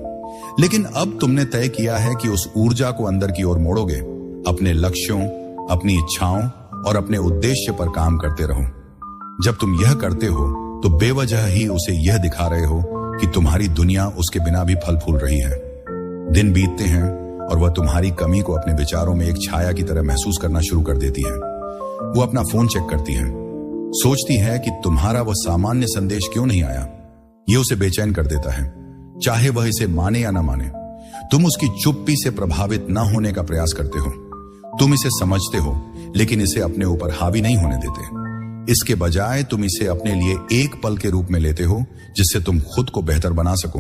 लेकिन अब तुमने तय किया है कि उस ऊर्जा को अंदर की ओर मोड़ोगे, अपने लक्ष्यों, अपनी इच्छाओं और अपने उद्देश्य पर काम करते रहो। जब तुम यह करते हो तो बेवजह ही उसे यह दिखा रहे हो कि तुम्हारी दुनिया उसके बिना भी फल फूल रही है। दिन बीतते हैं और वह तुम्हारी कमी को अपने विचारों में एक छाया की तरह महसूस करना शुरू कर देती है। वो अपना फोन चेक करती है, सोचती है कि तुम्हारा वह सामान्य संदेश क्यों नहीं आया। यह उसे बेचैन कर देता है, चाहे वह इसे माने या ना माने। तुम उसकी चुप्पी से प्रभावित न होने का प्रयास करते हो। तुम इसे समझते हो, लेकिन इसे अपने ऊपर हावी नहीं होने देते। इसके बजाय तुम इसे अपने लिए एक पल के रूप में लेते हो, जिससे तुम खुद को बेहतर बना सको।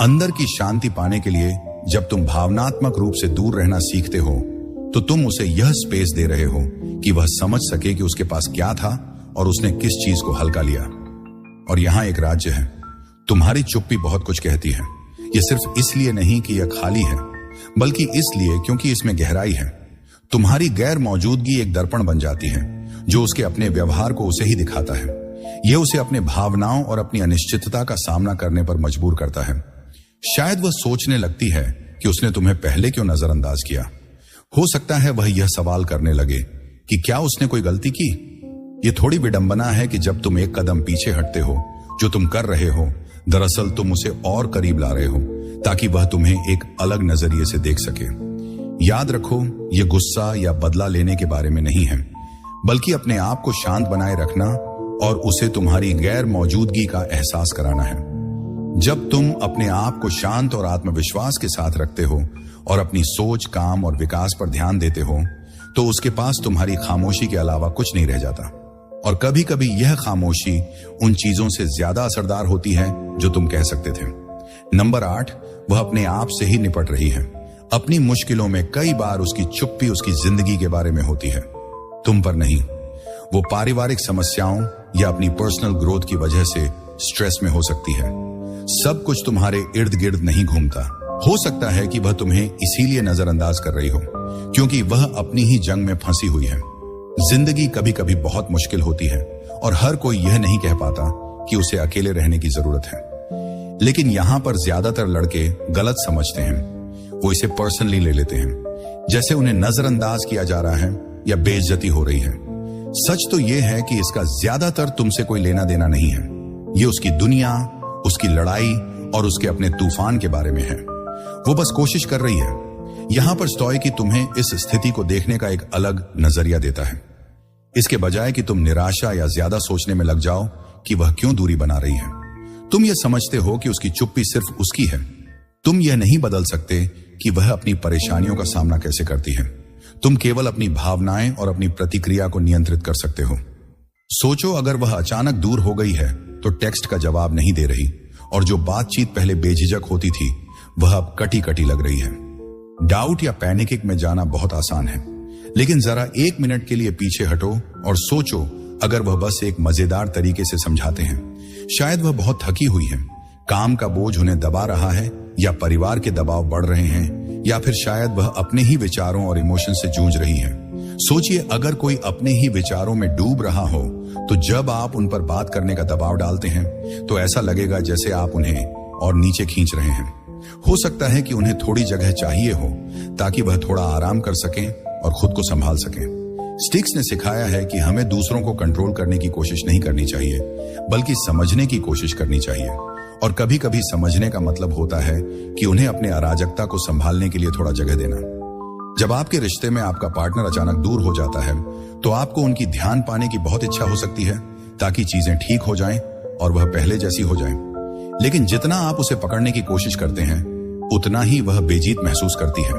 अंदर की शांति पाने के लिए जब तुम भावनात्मक रूप से दूर रहना सीखते हो, तो तुम उसे यह स्पेस दे रहे हो कि वह समझ सके कि उसके पास क्या था और उसने किस चीज को हल्का लिया। और यहां एक राज्य है, तुम्हारी चुप्पी बहुत कुछ कहती है। यह सिर्फ इसलिए नहीं कि यह खाली है, बल्कि इसलिए क्योंकि इसमें गहराई है। तुम्हारी गैर मौजूदगी एक दर्पण बन जाती है, जो उसके अपने व्यवहार को उसे ही दिखाता है। यह उसे अपने भावनाओं और अपनी अनिश्चितता का सामना करने पर मजबूर करता है। शायद वह सोचने लगती है कि उसने तुम्हें पहले क्यों नजरअंदाज किया। हो सकता है वह यह सवाल करने लगे कि क्या उसने कोई गलती की। यह थोड़ी विडंबना है कि जब तुम एक कदम पीछे हटते हो, जो तुम कर रहे हो दरअसल तुम उसे और करीब ला रहे हो, ताकि वह तुम्हें एक अलग नजरिए से देख सके। याद रखो, यह गुस्सा या बदला लेने के बारे में नहीं है, बल्कि अपने आप को शांत बनाए रखना और उसे तुम्हारी गैर मौजूदगी का एहसास कराना है। जब तुम अपने आप को शांत और आत्मविश्वास के साथ रखते हो और अपनी सोच, काम और विकास पर ध्यान देते हो, तो उसके पास तुम्हारी खामोशी के अलावा कुछ नहीं रह जाता। और कभी कभी यह खामोशी उन चीजों से ज्यादा असरदार होती है जो तुम कह सकते थे। नंबर 8, वह अपने आप से ही निपट रही है। अपनी मुश्किलों में कई बार उसकी चुप्पी उसकी जिंदगी के बारे में होती है, तुम पर नहीं। वो पारिवारिक समस्याओं या अपनी पर्सनल ग्रोथ की वजह से स्ट्रेस में हो सकती है। सब कुछ तुम्हारे इर्द गिर्द नहीं घूमता। हो सकता है कि वह तुम्हें इसीलिए नजरअंदाज कर रही हो, क्योंकि वह अपनी ही जंग में फंसी हुई है। जिंदगी कभी कभी बहुत मुश्किल होती है और हर कोई यह नहीं कह पाता कि उसे अकेले रहने की जरूरत है। लेकिन यहां पर ज्यादातर लड़के गलत समझते हैं। वो इसे पर्सनली ले लेते हैं, जैसे उन्हें नजरअंदाज किया जा रहा है या बेइज्जती हो रही है। सच तो यह है कि इसका ज्यादातर तुमसे कोई लेना देना नहीं है। ये उसकी दुनिया, उसकी लड़ाई और उसके अपने तूफान के बारे में है। वो बस कोशिश कर रही है। यहां पर स्टोइकी तुम्हें इस स्थिति को देखने का एक अलग नजरिया देता है। इसके बजाय कि तुम निराशा या ज्यादा सोचने में लग जाओ कि वह क्यों दूरी बना रही है, तुम यह समझते हो कि उसकी चुप्पी सिर्फ उसकी है। तुम यह नहीं बदल सकते कि वह अपनी परेशानियों का सामना कैसे करती है। तुम केवल अपनी भावनाएं और अपनी प्रतिक्रिया को नियंत्रित कर सकते हो। सोचो, अगर वह अचानक दूर हो गई है तो टेक्स्ट का जवाब नहीं दे रही, और जो बातचीत पहले बेझिझक होती थी वह अब कटी कटी लग रही है। डाउट या पैनिक में जाना बहुत आसान है, लेकिन जरा 1 मिनट के लिए पीछे हटो और सोचो, अगर वह बस एक मजेदार तरीके से समझाते हैं। शायद वह बहुत थकी हुई है, काम का बोझ उन्हें दबा रहा है, या परिवार के दबाव बढ़ रहे हैं, या फिर शायद वह अपने ही विचारों और इमोशन से जूझ रही है। सोचिए, अगर कोई अपने ही विचारों में डूब रहा हो, तो जब आप उन पर बात करने का दबाव डालते हैं तो ऐसा लगेगा जैसे आप उन्हें और नीचे खींच रहे हैं। हो सकता है कि उन्हें थोड़ी जगह चाहिए हो ताकि वह थोड़ा आराम कर सकें और खुद को संभाल सकें। स्टिक्स ने सिखाया है कि हमें दूसरों को कंट्रोल करने की कोशिश नहीं करनी चाहिए, बल्कि समझने की कोशिश करनी चाहिए। और कभी कभी समझने का मतलब होता है कि उन्हें अपने अराजकता को संभालने के लिए थोड़ा जगह देना। जब आपके रिश्ते में आपका पार्टनर अचानक दूर हो जाता है, तो आपको उनकी ध्यान पाने की बहुत इच्छा हो सकती है, ताकि चीजें ठीक हो जाएं और वह पहले जैसी हो जाएं। लेकिन जितना आप उसे पकड़ने की कोशिश करते हैं, उतना ही वह बेजीत महसूस करती है।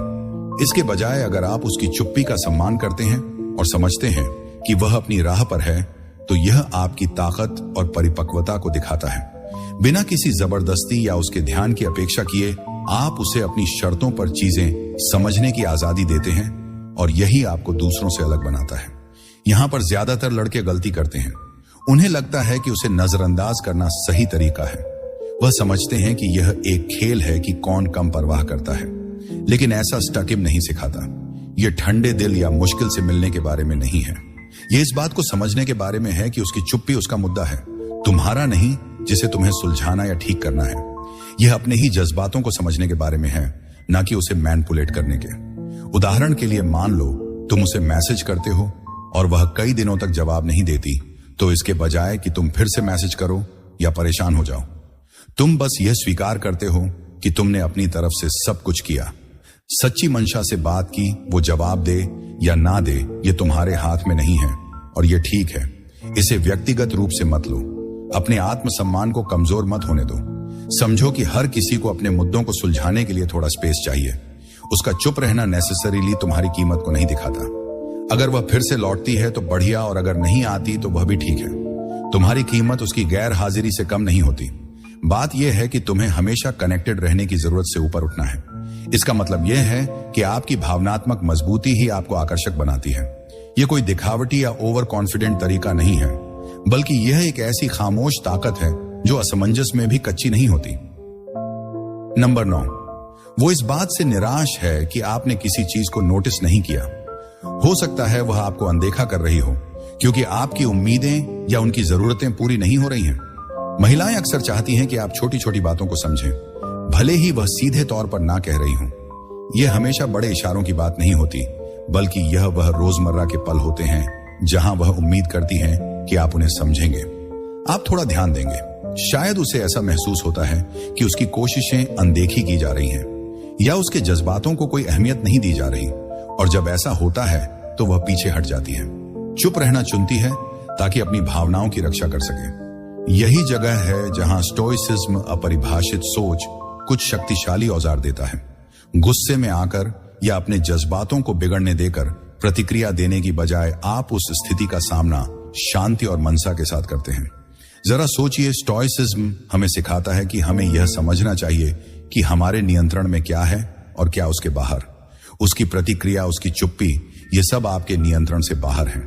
इसके बजाय अगर आप उसकी चुप्पी का सम्मान करते हैं और समझते हैं कि वह अपनी राह पर है, तो यह आपकी ताकत और परिपक्वता को दिखाता है। बिना किसी जबरदस्ती या उसके ध्यान की अपेक्षा किए आप उसे अपनी शर्तों पर चीजें समझने की आजादी देते हैं, और यही आपको दूसरों से अलग बनाता है। यहां पर ज्यादातर लड़के गलती करते हैं। उन्हें लगता है कि उसे नजरअंदाज करना सही तरीका है। वह समझते हैं कि यह एक खेल है कि कौन कम परवाह करता है, लेकिन ऐसा स्टकिम नहीं सिखाता। यह ठंडे दिल या मुश्किल से मिलने के बारे में नहीं है। यह इस बात को समझने के बारे में है कि उसकी चुप्पी उसका मुद्दा है, तुम्हारा नहीं, जिसे तुम्हें सुलझाना या ठीक करना है। यह अपने ही जज्बातों को समझने के बारे में है, ना कि उसे मैनिपुलेट करने के। उदाहरण के लिए मान लो तुम उसे मैसेज करते हो और वह कई दिनों तक जवाब नहीं देती, तो इसके बजाय कि तुम फिर से मैसेज करो या परेशान हो जाओ, तुम बस यह स्वीकार करते हो कि तुमने अपनी तरफ से सब कुछ किया, सच्ची मंशा से बात की। वो जवाब दे या ना दे, ये तुम्हारे हाथ में नहीं है, और ये ठीक है। इसे व्यक्तिगत रूप से मत लो। अपने आत्मसम्मान को कमजोर मत होने दो। समझो कि हर किसी को अपने मुद्दों को सुलझाने के लिए थोड़ा स्पेस चाहिए। उसका चुप रहना नेसेसरीली तुम्हारी कीमत को नहीं दिखाता। अगर वह फिर से लौटती है तो बढ़िया, और अगर नहीं आती तो वह भी ठीक है। तुम्हारी कीमत उसकी गैर हाजिरी से कम नहीं होती। बात यह है कि तुम्हें हमेशा कनेक्टेड रहने की जरूरत से ऊपर उठना है। इसका मतलब यह है कि आपकी भावनात्मक मजबूती ही आपको आकर्षक बनाती है। यह कोई दिखावटी या ओवर कॉन्फिडेंट तरीका नहीं है, बल्कि यह एक ऐसी खामोश ताकत है जो असमंजस में भी कच्ची नहीं होती। नंबर 9, वो इस बात से निराश है कि आपने किसी चीज को नोटिस नहीं किया। हो सकता है वह आपको अनदेखा कर रही हो क्योंकि आपकी उम्मीदें या उनकी जरूरतें पूरी नहीं हो रही हैं। महिलाएं अक्सर चाहती हैं कि आप छोटी छोटी बातों को समझें, भले ही वह सीधे तौर पर ना कह रही हो। यह हमेशा बड़े इशारों की बात नहीं होती, बल्कि यह वह रोजमर्रा के पल होते हैं जहां वह उम्मीद करती हैं कि आप उन्हें समझेंगे, आप थोड़ा ध्यान देंगे। शायद उसे ऐसा महसूस होता है कि उसकी कोशिशें अनदेखी की जा रही हैं, या उसके जज्बातों को कोई अहमियत नहीं दी जा रही, और जब ऐसा होता है तो वह पीछे हट जाती है, चुप रहना चुनती है ताकि अपनी भावनाओं की रक्षा कर सके। यही जगह है जहां स्टोइसिज्म अपरिभाषित सोच कुछ शक्तिशाली औजार देता है। गुस्से में आकर या अपने जज्बातों को बिगड़ने देकर प्रतिक्रिया देने की बजाय आप उस स्थिति का सामना शांति और मनसा के साथ करते हैं। जरा सोचिए, स्टोइसिज्म हमें सिखाता है कि हमें यह समझना चाहिए कि हमारे नियंत्रण में क्या है और क्या उसके बाहर। उसकी प्रतिक्रिया, उसकी चुप्पी, ये सब आपके नियंत्रण से बाहर है।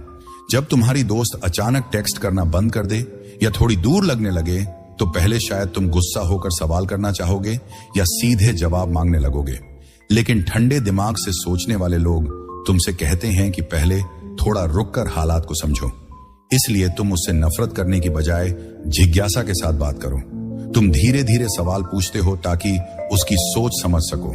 जब तुम्हारी दोस्त अचानक टेक्स्ट करना बंद कर दे या थोड़ी दूर लगने लगे, तो पहले शायद तुम गुस्सा होकर सवाल करना चाहोगे या सीधे जवाब मांगने लगोगे। लेकिन ठंडे दिमाग से सोचने वाले लोग तुमसे कहते हैं कि पहले थोड़ा रुककर हालात को समझो। इसलिए तुम उससे नफरत करने की बजाय जिज्ञासा के साथ बात करो। तुम धीरे धीरे सवाल पूछते हो ताकि उसकी सोच समझ सको,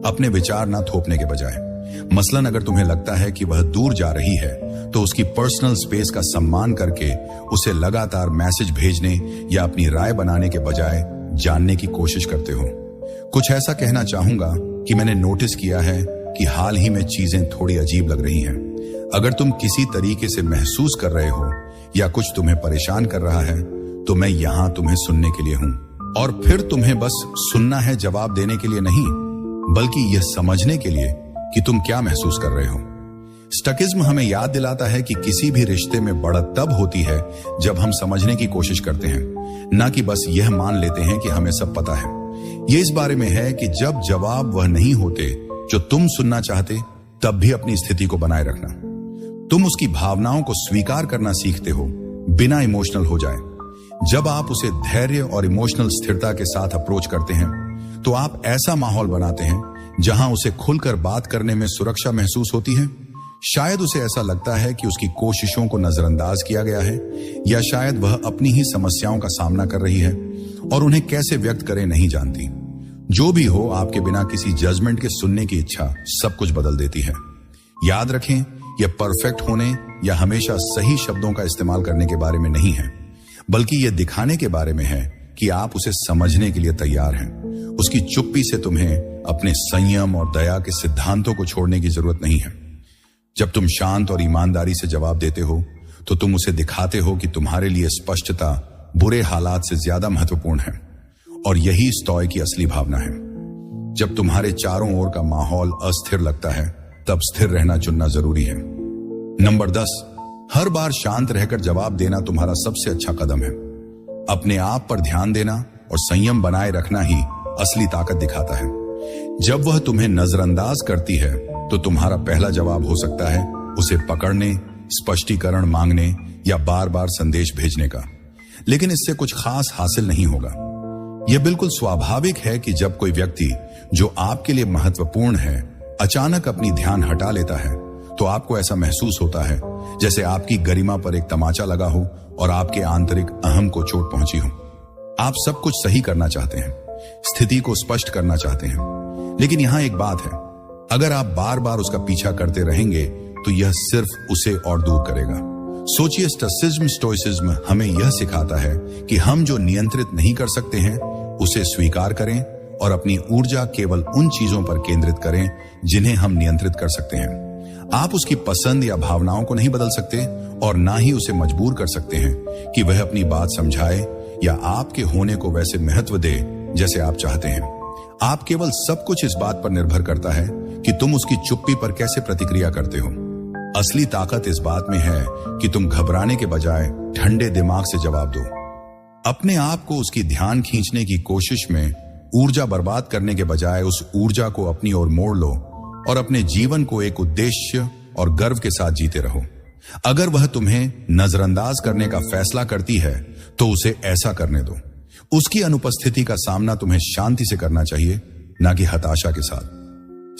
अपने विचार ना थोपने के बजाय। मसलन अगर तुम्हें लगता है कि वह दूर जा रही है, तो उसकी पर्सनल स्पेस का सम्मान करके उसे लगातार मैसेज भेजने या अपनी राय बनाने के बजाय जानने की कोशिश करते हो। कुछ ऐसा कहना चाहूंगा कि मैंने नोटिस किया है कि हाल ही में चीजें थोड़ी अजीब लग रही हैं। अगर तुम किसी तरीके से महसूस कर रहे हो या कुछ तुम्हें परेशान कर रहा है, तो मैं यहां तुम्हें सुनने के लिए हूं। और फिर तुम्हें बस सुनना है, जवाब देने के लिए नहीं, बल्कि यह समझने के लिए कि तुम क्या महसूस कर रहे हो। स्टकिज्म हमें याद दिलाता है कि किसी भी रिश्ते में बढ़त तब होती है जब हम समझने की कोशिश करते हैं, ना कि बस यह मान लेते हैं कि हमें सब पता है। यह इस बारे में है कि जब जवाब वह नहीं होते जो तुम सुनना चाहते, तब भी अपनी स्थिति को बनाए रखना। तुम उसकी भावनाओं को स्वीकार करना सीखते हो बिना इमोशनल हो जाए। जब आप उसे धैर्य और इमोशनल स्थिरता के साथ अप्रोच करते हैं, तो आप ऐसा माहौल बनाते हैं जहां उसे खुलकर बात करने में सुरक्षा महसूस होती है। शायद उसे ऐसा लगता है कि उसकी कोशिशों को नजरअंदाज किया गया है, या शायद वह अपनी ही समस्याओं का सामना कर रही है और उन्हें कैसे व्यक्त करे नहीं जानती। जो भी हो, आपके बिना किसी जजमेंट के सुनने की इच्छा सब कुछ बदल देती है। याद रखें, यह परफेक्ट होने या हमेशा सही शब्दों का इस्तेमाल करने के बारे में नहीं है, बल्कि यह दिखाने के बारे में है कि आप उसे समझने के लिए तैयार हैं। उसकी चुप्पी से तुम्हें अपने संयम और दया के सिद्धांतों को छोड़ने की जरूरत नहीं है। जब तुम शांत और ईमानदारी से जवाब देते हो, तो तुम उसे दिखाते हो कि तुम्हारे लिए स्पष्टता बुरे हालात से ज्यादा महत्वपूर्ण है, और यही स्टोइक की असली भावना है। जब तुम्हारे चारों ओर का माहौल अस्थिर लगता है, तब स्थिर रहना चुनना जरूरी है। नंबर 10, हर बार शांत रहकर जवाब देना तुम्हारा सबसे अच्छा कदम है। अपने आप पर ध्यान देना और संयम बनाए रखना ही असली ताकत दिखाता है। जब वह तुम्हें नजरअंदाज करती है, तो तुम्हारा पहला जवाब हो सकता है उसे पकड़ने, स्पष्टीकरण मांगने या बार बार संदेश भेजने का। लेकिन इससे कुछ खास हासिल नहीं होगा। यह बिल्कुल स्वाभाविक है कि जब कोई व्यक्ति जो आपके लिए महत्वपूर्ण है अचानक अपनी ध्यान हटा लेता है, तो आपको ऐसा महसूस होता है जैसे आपकी गरिमा पर एक तमाचा लगा हो और आपके आंतरिक अहम को चोट पहुंची हो। आप सब कुछ सही करना चाहते हैं, स्थिति को स्पष्ट करना चाहते हैं, लेकिन यहां एक बात है, अगर आप बार बार उसका पीछा करते रहेंगे तो यह सिर्फ उसे और दूर करेगा। सोचिए, स्टोइसिज्म हमें यह सिखाता है कि हम जो नियंत्रित नहीं कर सकते हैं उसे स्वीकार करें और अपनी ऊर्जा केवल उन चीजों पर केंद्रित करें जिन्हें हम नियंत्रित कर सकते हैं। आप उसकी पसंद या भावनाओं को नहीं बदल सकते और ना ही उसे मजबूर कर सकते हैं कि वह अपनी बात समझाए या आपके होने को वैसे महत्व दे जैसे आप चाहते हैं। आप केवल सब कुछ इस बात पर निर्भर करता है कि तुम उसकी चुप्पी पर कैसे प्रतिक्रिया करते हो। असली ताकत इस बात में है कि तुम घबराने के बजाय ठंडे दिमाग से जवाब दो। अपने आप को उसकी ध्यान खींचने की कोशिश में ऊर्जा बर्बाद करने के बजाय उस ऊर्जा को अपनी ओर मोड़ लो और अपने जीवन को एक उद्देश्य और गर्व के साथ जीते रहो। अगर वह तुम्हें नजरअंदाज करने का फैसला करती है तो उसे ऐसा करने दो। उसकी अनुपस्थिति का सामना तुम्हें शांति से करना चाहिए, ना कि हताशा के साथ।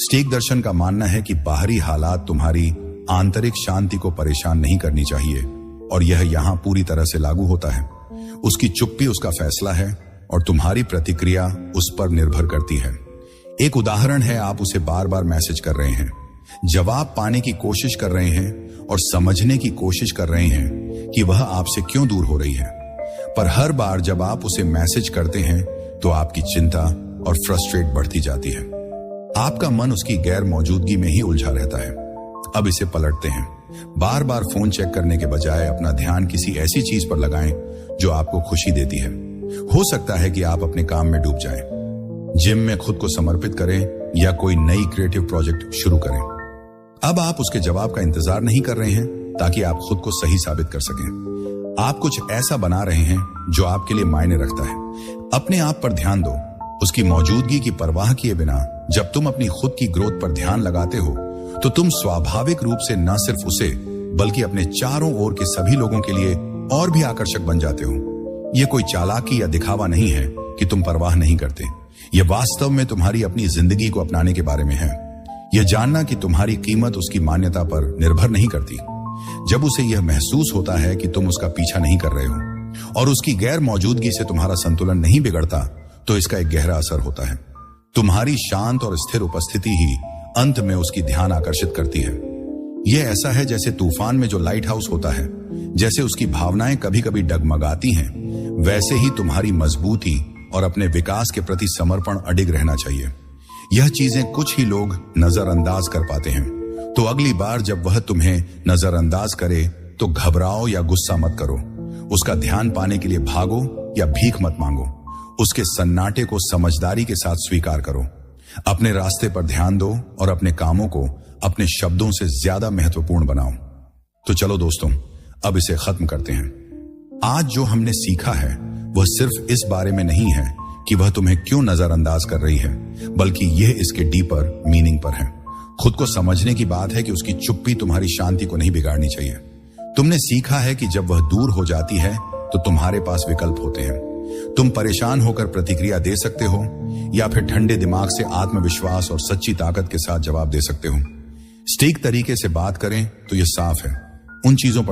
स्टेक दर्शन का मानना है कि बाहरी हालात तुम्हारी आंतरिक शांति को परेशान नहीं करनी चाहिए, और यह यहां पूरी तरह से लागू होता है। उसकी चुप्पी उसका फैसला है और तुम्हारी प्रतिक्रिया उस पर निर्भर करती है। एक उदाहरण है, आप उसे बार बार मैसेज कर रहे हैं, जवाब पाने की कोशिश कर रहे हैं और समझने की कोशिश कर रहे हैं कि वह आपसे क्यों दूर हो रही है। पर हर बार जब आप उसे मैसेज करते हैं तो आपकी चिंता और फ्रस्ट्रेट बढ़ती जाती है। आपका मन उसकी गैर मौजूदगी में ही उलझा रहता है। अब इसे पलटते हैं। बार बार फोन चेक करने के बजाय अपना ध्यान किसी ऐसी चीज पर लगाएं जो आपको खुशी देती है। हो सकता है कि आप अपने काम में डूब जाएं, जिम में खुद को समर्पित करें या कोई नई क्रिएटिव प्रोजेक्ट शुरू करें। अब आप उसके जवाब का इंतजार नहीं कर रहे हैं ताकि आप खुद को सही साबित कर सकें। आप कुछ ऐसा बना रहे हैं जो आपके लिए मायने रखता है। अपने आप पर ध्यान दो, उसकी मौजूदगी की परवाह किए बिना। जब तुम अपनी खुद की ग्रोथ पर ध्यान लगाते हो तो तुम स्वाभाविक रूप से न सिर्फ उसे बल्कि अपने चारों ओर के सभी लोगों के लिए और भी आकर्षक बन जाते हो। यह कोई चालाकी या दिखावा नहीं है कि तुम परवाह नहीं करते। यह वास्तव में तुम्हारी अपनी जिंदगी को अपनाने के बारे में है। यह जानना कि तुम्हारी कीमत उसकी मान्यता पर निर्भर नहीं करती। जब उसे यह महसूस होता है कि तुम उसका पीछा नहीं कर रहे हो और उसकी गैर मौजूदगी से तुम्हारा संतुलन नहीं बिगड़ता, तो इसका एक गहरा असर होता है। तुम्हारी शांत और स्थिर उपस्थिति ही अंत में उसकी ध्यान आकर्षित करती है। यह ऐसा है जैसे तूफान में जो लाइट हाउस होता है। जैसे उसकी भावनाएं कभी कभी डगमगाती हैं, वैसे ही तुम्हारी मजबूती और अपने विकास के प्रति समर्पण अडिग रहना चाहिए। यह चीजें कुछ ही लोग नजरअंदाज कर पाते हैं। तो अगली बार जब वह तुम्हें नजरअंदाज करे तो घबराओ या गुस्सा मत करो। उसका ध्यान पाने के लिए भागो या भीख मत मांगो। उसके सन्नाटे को समझदारी के साथ स्वीकार करो। अपने रास्ते पर ध्यान दो और अपने कामों को अपने शब्दों से ज्यादा महत्वपूर्ण बनाओ। तो चलो दोस्तों, अब इसे खत्म करते हैं। आज जो हमने सीखा है वह सिर्फ इस बारे में नहीं है कि वह तुम्हें क्यों नजरअंदाज कर रही है, बल्कि यह इसके डीपर मीनिंग पर है। खुद को समझने की बात है कि उसकी चुप्पी तुम्हारी शांति को नहीं बिगाड़नी चाहिए। तुमने सीखा है कि जब वह दूर हो जाती है तो तुम्हारे पास विकल्प होते हैं। तुम परेशान होकर प्रतिक्रिया दे सकते हो या फिर ठंडे दिमाग से आत्मविश्वास और सच्ची ताकत के साथ जवाब दे सकते हो। स्टीक तरीके से बात करें तो यह साफ है, उन चीजों पर